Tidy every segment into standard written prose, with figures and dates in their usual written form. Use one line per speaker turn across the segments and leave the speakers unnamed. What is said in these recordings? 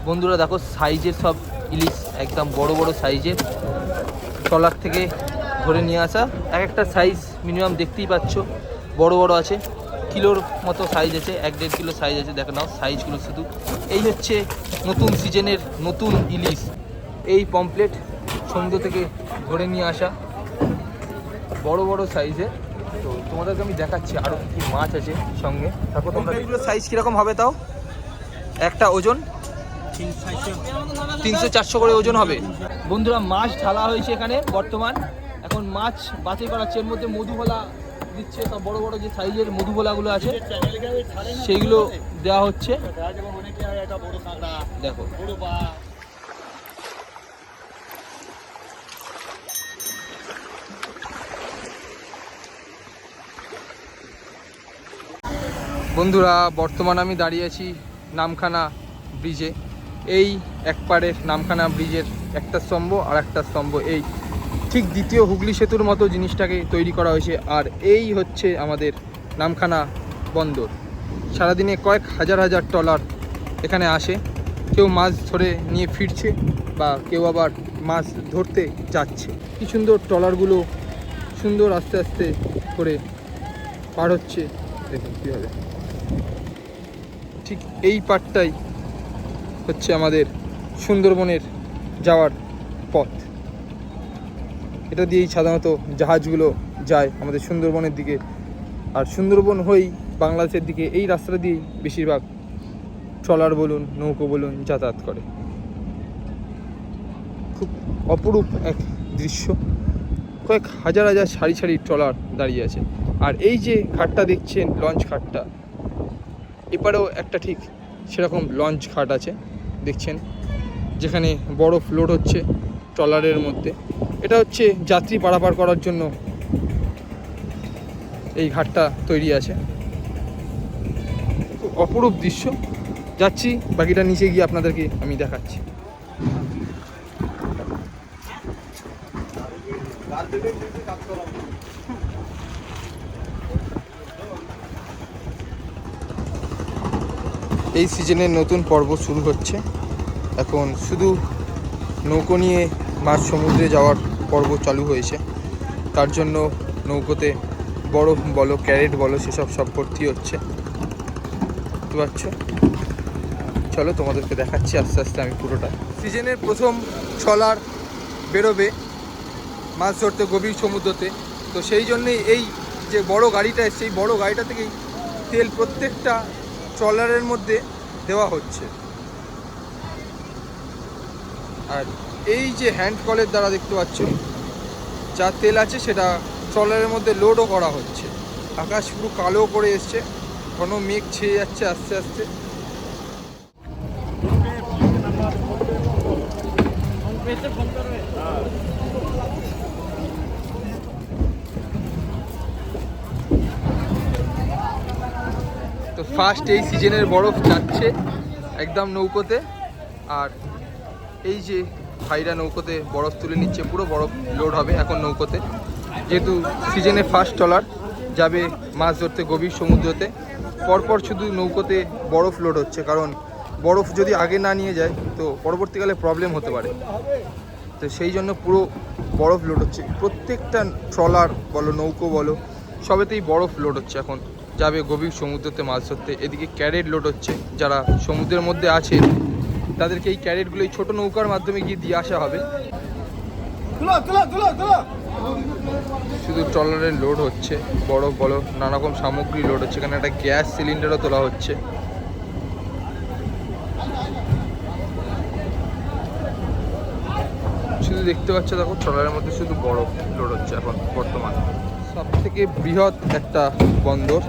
বন্ধুরা দেখো সাইজের সব ইলিশ, একদম বড় বড় সাইজের, ট্রলার থেকে ধরে নিয়ে আসা। এক একটা সাইজ মিনিমাম দেখতেই পাচ্ছ বড় বড় আছে, কিলোর মতো সাইজ আছে, 1-1.5 কিলো সাইজ আছে। দেখো নাও সাইজগুলো শুধু। এই হচ্ছে নতুন সিজনের নতুন ইলিশ, এই পমপ্লেট সমুদ্র থেকে ধরে নিয়ে আসা বড় বড় সাইজের। তো তোমাদেরকে আমি দেখাচ্ছি আরও কি মাছ আছে সঙ্গে। তারপর তোমরা এগুলো সাইজ কীরকম হবে, তাও একটা ওজন 300-400 করে ওজন হবে। বন্ধুরা মাছ ঢালা হয়েছে এখানে বর্তমান, এখন মাছ বাছাই করা হচ্ছে। এর মধ্যে মধুভোলা দিচ্ছে, সব বড় বড় যে সাইজের মধুভোলাগুলো আছে সেইগুলো দেওয়া হচ্ছে। দেখো বন্ধুরা, বর্তমান আমি দাঁড়িয়ে আছি নামখানা ব্রিজে। এই এক পাড়ের নামখানা ব্রিজের একটা স্তম্ভ আর একটা স্তম্ভ, এই ঠিক দ্বিতীয় হুগলি সেতুর মতো জিনিসটাকে তৈরি করা হয়েছে। আর এই হচ্ছে আমাদের নামখানা বন্দর। সারাদিনে কয়েক হাজার হাজার ট্রলার এখানে আসে, কেউ মাছ ধরে নিয়ে ফিরছে বা কেউ আবার মাছ ধরতে যাচ্ছে। কি সুন্দর ট্রলারগুলো সুন্দর আস্তে আস্তে করে পার হচ্ছে, দেখুন কীভাবে। ঠিক এই পাটটাই হচ্ছে আমাদের সুন্দরবনের যাওয়ার পথ। এটা দিয়েই সাধারণত জাহাজগুলো যায় আমাদের সুন্দরবনের দিকে, আর সুন্দরবন হয়েই বাংলাদেশের দিকে এই রাস্তাটা দিয়েই বেশিরভাগ ট্রলার বলুন নৌকো বলুন যাতায়াত করে। খুব অপরূপ এক দৃশ্য, কয়েক হাজার হাজার সারি সারি ট্রলার দাঁড়িয়ে আছে। আর এই যে ঘাটটা দেখছেন, লঞ্চ ঘাটটা, এপারেও একটা ঠিক সেরকম লঞ্চ ঘাট আছে দেখছেন, যেখানে বরফ লোড হচ্ছে ট্রলারের মধ্যে। এটা হচ্ছে যাত্রী পারাপার করার জন্য এই ঘাটটা তৈরি আছে। খুব অপরূপ দৃশ্য। যাচ্ছি, বাকিটা নিচে গিয়ে আপনাদেরকে আমি দেখাচ্ছি। এই সিজনের নতুন পর্ব শুরু হচ্ছে। এখন শুধু নৌকো নিয়ে মাঝ সমুদ্রে যাওয়ার পর্ব চালু হয়েছে। তার জন্য নৌকোতে বরফ বলো ক্যারেট বলো সেসব সব ভর্তি হচ্ছে, বুঝতে পারছো। চলো তোমাদেরকে দেখাচ্ছি আস্তে আস্তে আমি পুরোটা। সিজনের প্রথম ট্রলার বেরোবে মাছ ধরতে গভীর সমুদ্রতে। তো সেই জন্যেই এই যে বড় গাড়িটা, সেই বড় গাড়িটা থেকেই তেল প্রত্যেকটা ট্রলারের মধ্যে দেওয়া হচ্ছে। আর এই যে হ্যান্ড কলের দ্বারা দেখতে পাচ্ছ যা তেল আছে সেটা ট্রলারের মধ্যে লোডও করা হচ্ছে। আকাশ পুরো কালো করে এসছে, ঘন মেঘ ছেয়ে যাচ্ছে আস্তে আস্তে। তো ফার্স্ট এই সিজনের বরফ যাচ্ছে একদম নৌকোতে। আর এই যে ভাইরা নৌকোতে বরফ তুলে নিচ্ছে, পুরো বরফ লোড হবে এখন নৌকোতে, যেহেতু সিজনে ফার্স্ট ট্রলার যাবে মাছ ধরতে গভীর সমুদ্রতে। পরপর শুধু নৌকোতে বরফ লোড হচ্ছে, কারণ বরফ যদি আগে না নিয়ে যায় তো পরবর্তীকালে প্রবলেম হতে পারে। তো সেই জন্য পুরো বরফ লোড হচ্ছে, প্রত্যেকটা ট্রলার বলো নৌকো বলো সবেতেই বরফ লোড হচ্ছে। এখন যাবে গভীর সমুদ্রতে মাছ ধরতে। এদিকে ক্যারেট লোড হচ্ছে, যারা সমুদ্রের মধ্যে আছে তাদেরকে এই ক্যারেটগুলো এই ছোটো নৌকার মাধ্যমে গিয়ে দিয়ে আসা হবে। শুধু ট্রলারে লোড হচ্ছে, বরফ বলো নানারকম সামগ্রী লোড হচ্ছে। এখানে একটা গ্যাস সিলিন্ডারও তোলা হচ্ছে। শুধু দেখতে পাচ্ছ দেখো ট্রলারের মধ্যে শুধু বরফ লোড হচ্ছে এখন বর্তমান। সব থেকে বৃহৎ একটা বন্দর,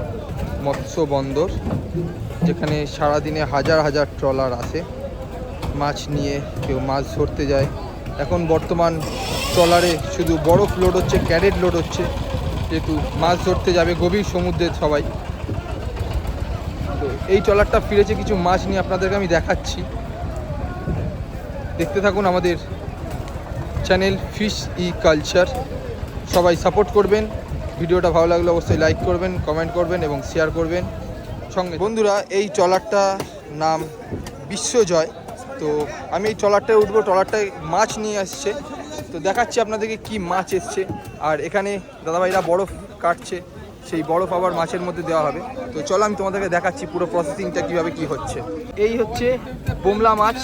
মৎস্য বন্দর, যেখানে সারাদিনে হাজার হাজার ট্রলার আসে মাছ নিয়ে, কেউ মাছ ধরতে যায়। এখন বর্তমান ট্রলারে শুধু বরফ লোড হচ্ছে, ক্যারেট লোড হচ্ছে, যেহেতু মাছ ধরতে যাবে গভীর সমুদ্রে সবাই। তো এই ট্রলারটা ফিরেছে কিছু মাছ নিয়ে, আপনাদেরকে আমি দেখাচ্ছি, দেখতে থাকুন আমাদের চ্যানেল ফিশ ই কালচার। সবাই সাপোর্ট করবেন, ভিডিওটা ভালো লাগলে অবশ্যই লাইক করবেন, কমেন্ট করবেন এবং শেয়ার করবেন সঙ্গে। বন্ধুরা, এই ট্রলারটার নাম বিশ্বজয়। তো আমি এই ট্রলারটায় উঠবো, ট্রলারটায় মাছ নিয়ে আসছে, তো দেখাচ্ছি আপনাদেরকে কি মাছ এসছে। আর এখানে দাদাভাইরা বরফ কাটছে, সেই বরফ আবার মাছের মধ্যে দেওয়া হবে। তো চলো আমি তোমাদেরকে দেখাচ্ছি পুরো প্রসেসিংটা কীভাবে কি হচ্ছে। এই হচ্ছে বোমলা মাছ,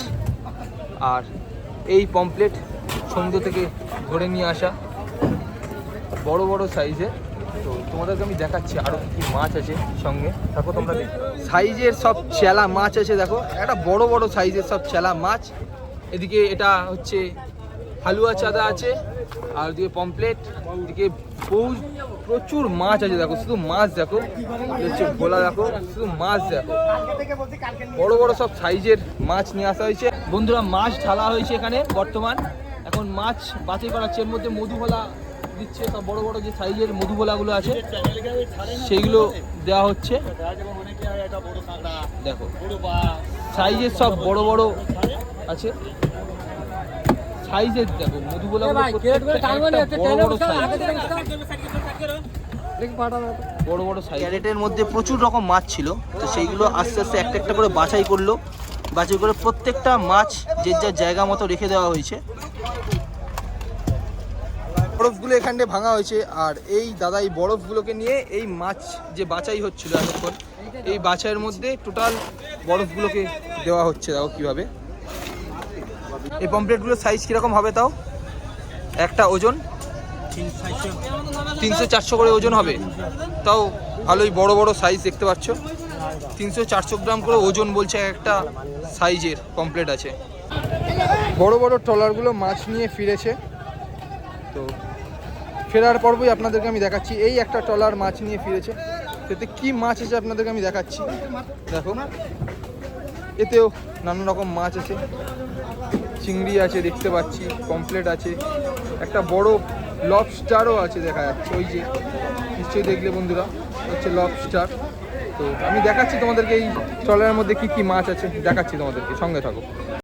আর এই পমপ্লেট সমুদ্র থেকে ধরে নিয়ে আসা বড় বড় সাইজে। তো তোমাদেরকে আমি দেখাচ্ছি আরও কী মাছ আছে সঙ্গে, দেখো তোমরা সাইজের সব চেলা মাছ আছে, দেখো একটা বড় বড় সাইজের সব চেলা মাছ। এদিকে এটা হচ্ছে হালুয়া চাঁদা আছে, আর ওদিকে পমপ্লেট, এদিকে প্রচুর মাছ আছে, দেখো শুধু মাছ দেখো, হচ্ছে ভোলা দেখো, শুধু মাছ দেখো, বড় বড় সব সাইজের মাছ নিয়ে আসা হয়েছে। বন্ধুরা মাছ ঢালা হয়েছে এখানে বর্তমান, এখন মাছ বাছাই করা হচ্ছে। এর মধ্যে মধুভোলা দিচ্ছে, সব বড় বড় যে সাইজের মধুভোলাগুলো আছে সেইগুলো দেওয়া হচ্ছে। দেখো সাইজের সব বড় বড় আছে, সাইজের দেখো মধুভোলাগুলো বড় বড় সাইজ। ক্যারেটের মধ্যে প্রচুর রকম মাছ ছিল, তো সেইগুলো আস্তে আস্তে একটা একটা করে বাছাই করলো, বাছাই করে প্রত্যেকটা মাছ যে যার জায়গা মতো রেখে দেওয়া হয়েছে। বরফগুলো এখানে ভাঙা হয়েছে, আর এই দাদা এই বরফগুলোকে নিয়ে এই মাছ যে বাছাই হচ্ছিল এতক্ষণ, এই বাছাইয়ের মধ্যে টোটাল বরফগুলোকে দেওয়া হচ্ছে। দেখো কীভাবে এই পমপ্লেটগুলোর সাইজ কীরকম হবে, তাও একটা ওজন 300-400 করে ওজন হবে, তাও ভালোই বড় বড় সাইজ দেখতে পাচ্ছ। 300-400 গ্রাম করে ওজন বলছে একটা সাইজের পমপ্লেট আছে। বড় বড় ট্রলারগুলো মাছ নিয়ে ফিরেছে, তো ফেরার পর্বই আপনাদেরকে আমি দেখাচ্ছি। এই একটা ট্রলার মাছ নিয়ে ফিরেছে, এতে কি মাছ আছে আপনাদেরকে আমি দেখাচ্ছি। দেখো এতেও নানান রকম মাছ আছে, চিংড়ি আছে দেখতে পাচ্ছি, পমপ্লেট আছে, একটা বড় লবস্টারও আছে দেখা যাচ্ছে, ওই যে নিশ্চয়ই দেখলে বন্ধুরা হচ্ছে লবস্টার। তো আমি দেখাচ্ছি তোমাদেরকে এই ট্রলারের মধ্যে কি কি মাছ আছে, দেখাচ্ছি তোমাদেরকে, সঙ্গে থাকো।